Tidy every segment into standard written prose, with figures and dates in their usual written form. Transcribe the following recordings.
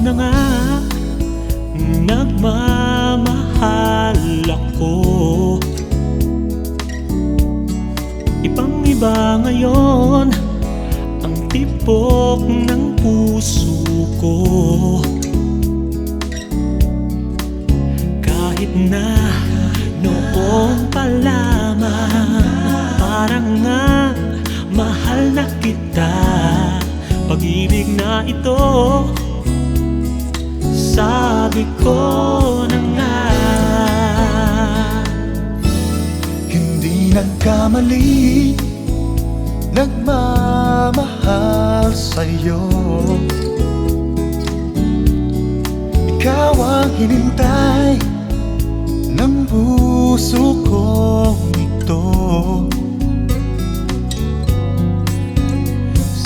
na nga, nagmamahal ako. Ibang-iba ngayon ang tibok ng puso ko. Kahit na noon pa lamang, parang nga mahal na kita. Pag-ibig na ito, sabi ko na nga. Hindi nagkamali, nagmamahal sa'yo. Ikaw ang hinintay ng puso kong ito.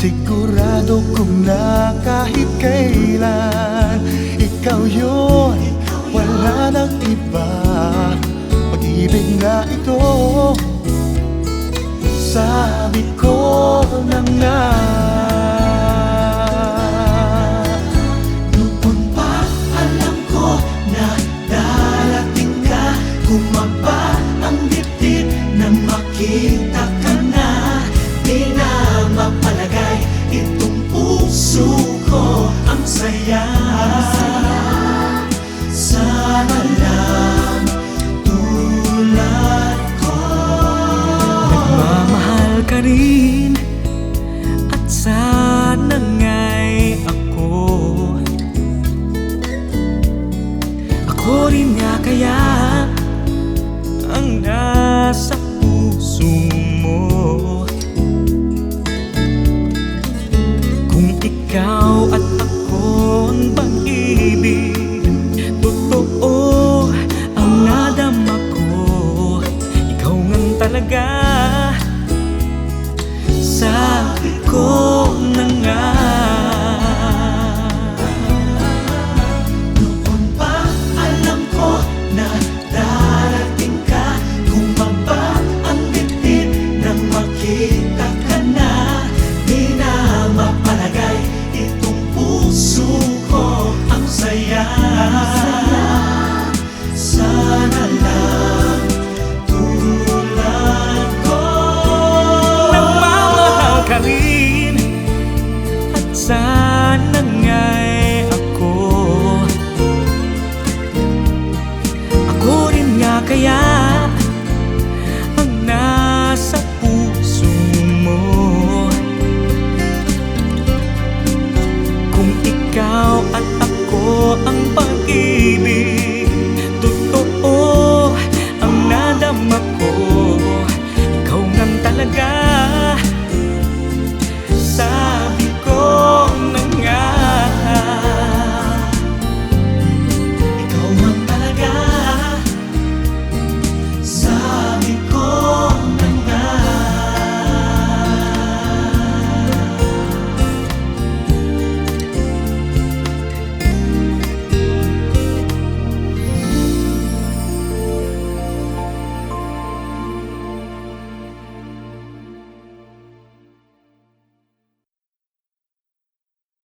Sigurado kong na kahit kailan ikaw yun, wala nang iba. Pag-ibig na ito, sabi ko na nga. Noon pa alam ko na darating ka, kumaba ang dibdib na makita ka na. Di na mapalagay itong puso ko ang saya. Sana lang tulad ko. Nagmamahal ka rin at sana nga'y ako rin nga kaya ang nasa puso mo. Kung ikaw at ako'ng pag-ibig, totoo ang nadama ko. Ikaw nga talaga, sabi ko